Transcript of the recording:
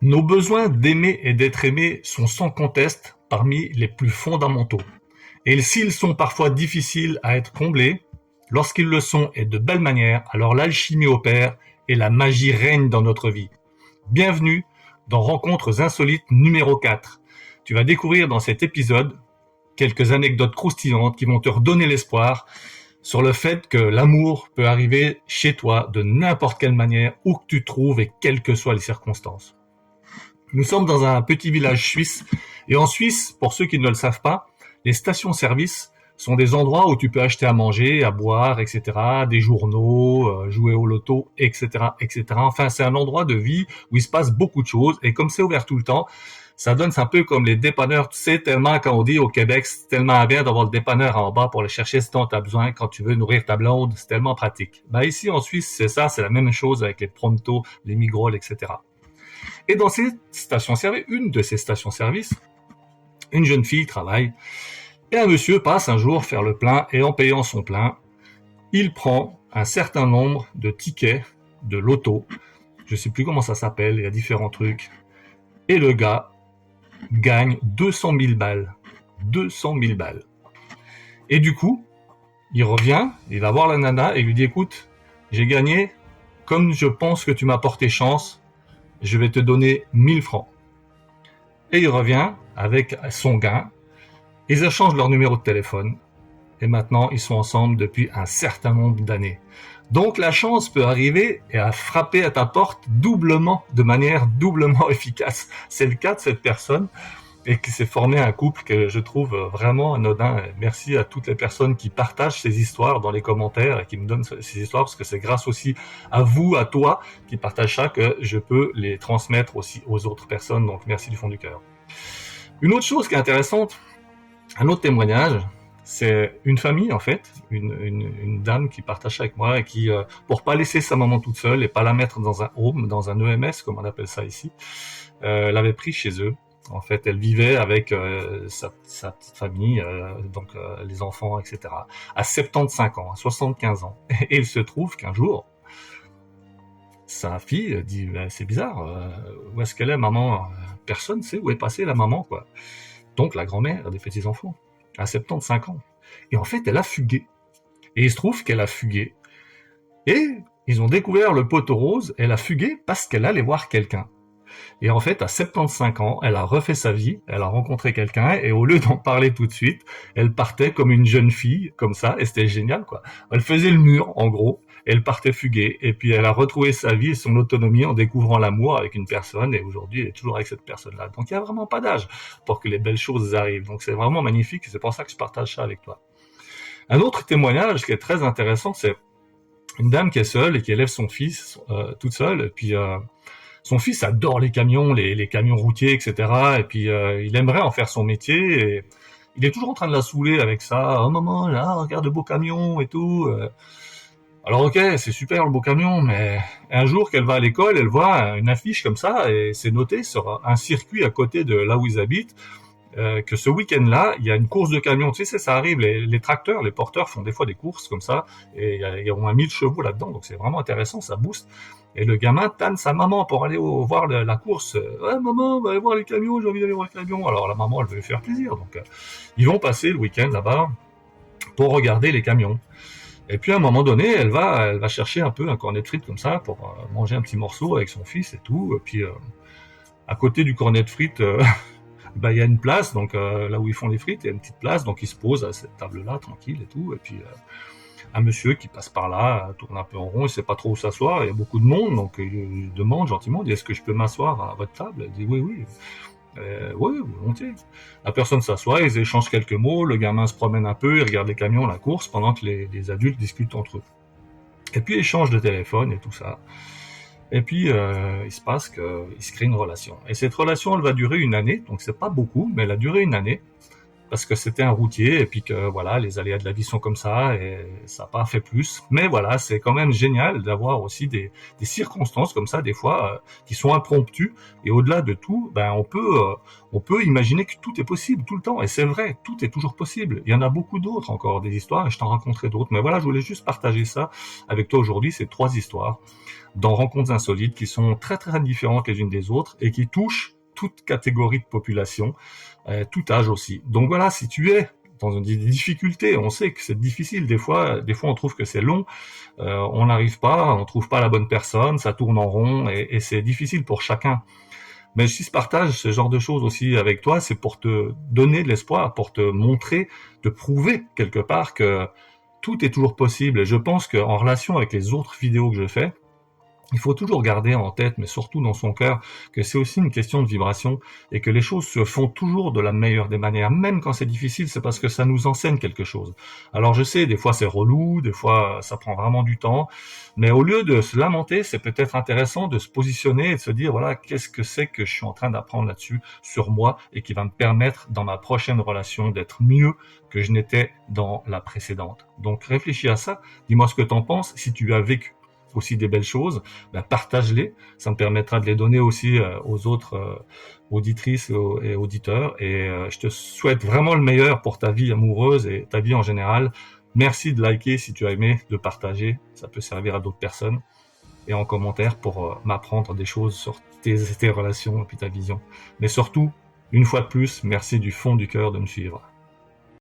Nos besoins d'aimer et d'être aimés sont sans conteste parmi les plus fondamentaux. Et s'ils sont parfois difficiles à être comblés, lorsqu'ils le sont et de belle manière, alors l'alchimie opère et la magie règne dans notre vie. Bienvenue dans Rencontres insolites numéro 4. Tu vas découvrir dans cet épisode quelques anecdotes croustillantes qui vont te redonner l'espoir sur le fait que l'amour peut arriver chez toi de n'importe quelle manière, où que tu te trouves et quelles que soient les circonstances. Nous sommes dans un petit village suisse, et en Suisse, pour ceux qui ne le savent pas, les stations-service sont des endroits où tu peux acheter à manger, à boire, etc., des journaux, jouer au loto, etc., etc. Enfin, c'est un endroit de vie où il se passe beaucoup de choses, et comme c'est ouvert tout le temps, ça donne un peu comme les dépanneurs, tu sais, tellement quand on dit au Québec, c'est tellement bien d'avoir le dépanneur en bas pour aller chercher ce dont tu as besoin quand tu veux nourrir ta blonde, c'est tellement pratique. Ben ici en Suisse, c'est ça, c'est la même chose avec les Pronto, les Migros, etc. Et dans ces stations-service, une de ces stations-service, une jeune fille travaille et un monsieur passe un jour faire le plein et en payant son plein, il prend un certain nombre de tickets de loto. Je sais plus comment ça s'appelle, il y a différents trucs. Et le gars gagne 200 000 balles. 200 000 balles. Et du coup, il revient, il va voir la nana et lui dit écoute, j'ai gagné, comme je pense que tu m'as porté chance, je vais te donner 1000 francs. Et il revient avec son gain. Ils échangent leur numéro de téléphone. Et maintenant, ils sont ensemble depuis un certain nombre d'années. Donc la chance peut arriver et à frapper à ta porte doublement, de manière doublement efficace. C'est le cas de cette personne et qui s'est formé un couple que je trouve vraiment anodin. Merci à toutes les personnes qui partagent ces histoires dans les commentaires et qui me donnent ces histoires, parce que c'est grâce aussi à vous, à toi, qui partagent ça, que je peux les transmettre aussi aux autres personnes. Donc merci du fond du cœur. Une autre chose qui est intéressante, un autre témoignage, c'est une famille en fait, une dame qui partage avec moi et qui, pour pas laisser sa maman toute seule et pas la mettre dans un home, dans un EMS comme on appelle ça ici, l'avait pris chez eux. En fait, elle vivait avec sa petite famille, donc les enfants, etc. À 75 ans, à 75 ans. Et il se trouve qu'un jour, sa fille dit c'est bizarre, où est-ce qu'elle est maman? Personne sait où est passée la maman, quoi. Donc la grand-mère des petits-enfants, à 75 ans. Et en fait, elle a fugué. Et il se trouve qu'elle a fugué. Et ils ont découvert le poteau rose, elle a fugué parce qu'elle allait voir quelqu'un. Et en fait, à 75 ans, elle a refait sa vie, elle a rencontré quelqu'un, et au lieu d'en parler tout de suite, elle partait comme une jeune fille, comme ça, et c'était génial, quoi. Elle faisait le mur, en gros, elle partait fuguer, et puis elle a retrouvé sa vie et son autonomie en découvrant l'amour avec une personne, et aujourd'hui, elle est toujours avec cette personne-là. Donc il n'y a vraiment pas d'âge pour que les belles choses arrivent. Donc c'est vraiment magnifique, et c'est pour ça que je partage ça avec toi. Un autre témoignage qui est très intéressant, c'est une dame qui est seule et qui élève son fils toute seule, et puis son fils adore les camions, les camions routiers, etc. Et puis il aimerait en faire son métier. Et il est toujours en train de la saouler avec ça. Oh maman, là, regarde le beau camion et tout. Alors ok, c'est super le beau camion, mais un jour qu'elle va à l'école, elle voit une affiche comme ça et c'est noté sur un circuit à côté de là où ils habitent que ce week-end-là, il y a une course de camions. Tu sais, ça arrive, les tracteurs, les porteurs font des fois des courses comme ça, et il y a au moins 1000 chevaux là-dedans, donc c'est vraiment intéressant, ça booste. Et le gamin tanne sa maman pour aller voir la course. Ouais, maman, on va aller voir les camions, j'ai envie d'aller voir les camions. Alors la maman, elle veut lui faire plaisir, donc ils vont passer le week-end là-bas pour regarder les camions. Et puis à un moment donné, elle va chercher un peu un cornet de frites comme ça pour manger un petit morceau avec son fils et tout. Et puis à côté du cornet de frites, bah, il y a une place, donc là où ils font les frites, il y a une petite place, donc ils se posent à cette table-là, tranquille et tout, et puis un monsieur qui passe par là, tourne un peu en rond, il sait pas trop où s'asseoir, il y a beaucoup de monde, donc il demande gentiment, il dit est-ce que je peux m'asseoir à votre table? Elle dit oui, oui. Oui, volontiers. La personne s'assoit, ils échangent quelques mots, le gamin se promène un peu, il regarde les camions, la course, pendant que les adultes discutent entre eux. Et puis échange de téléphone et tout ça. Et puis, il se passe qu'il se crée une relation. Et cette relation, elle va durer une année, donc c'est pas beaucoup, mais elle a duré une année. parce que c'était un routier et puis que voilà, les aléas de la vie sont comme ça et ça n'a pas fait plus. Mais voilà, c'est quand même génial d'avoir aussi des circonstances comme ça des fois qui sont impromptues et au-delà de tout, ben on peut imaginer que tout est possible tout le temps et c'est vrai, tout est toujours possible. Il y en a beaucoup d'autres encore des histoires et je t'en raconterai d'autres. Mais voilà, je voulais juste partager ça avec toi aujourd'hui, ces 3 histoires dans Rencontres insolites qui sont très très différentes les unes des autres et qui touchent toute catégorie de population, tout âge aussi. Donc voilà, si tu es dans des difficultés, on sait que c'est difficile des fois on trouve que c'est long, on n'arrive pas, on trouve pas la bonne personne, ça tourne en rond et c'est difficile pour chacun. Mais si je partage ce genre de choses aussi avec toi, c'est pour te donner de l'espoir, pour te montrer, te prouver quelque part que tout est toujours possible. Et je pense qu'en relation avec les autres vidéos que je fais, il faut toujours garder en tête, mais surtout dans son cœur, que c'est aussi une question de vibration et que les choses se font toujours de la meilleure des manières. Même quand c'est difficile, c'est parce que ça nous enseigne quelque chose. Alors je sais, des fois c'est relou, des fois ça prend vraiment du temps, mais au lieu de se lamenter, c'est peut-être intéressant de se positionner et de se dire, voilà, qu'est-ce que c'est que je suis en train d'apprendre là-dessus, sur moi, et qui va me permettre dans ma prochaine relation d'être mieux que je n'étais dans la précédente. Donc réfléchis à ça, dis-moi ce que tu en penses, si tu as vécu aussi des belles choses, ben partage-les, ça me permettra de les donner aussi aux autres auditrices et auditeurs et je te souhaite vraiment le meilleur pour ta vie amoureuse et ta vie en général. Merci de liker si tu as aimé, de partager, ça peut servir à d'autres personnes et en commentaire pour m'apprendre des choses sur tes relations et puis ta vision. Mais surtout, une fois de plus, merci du fond du cœur de me suivre.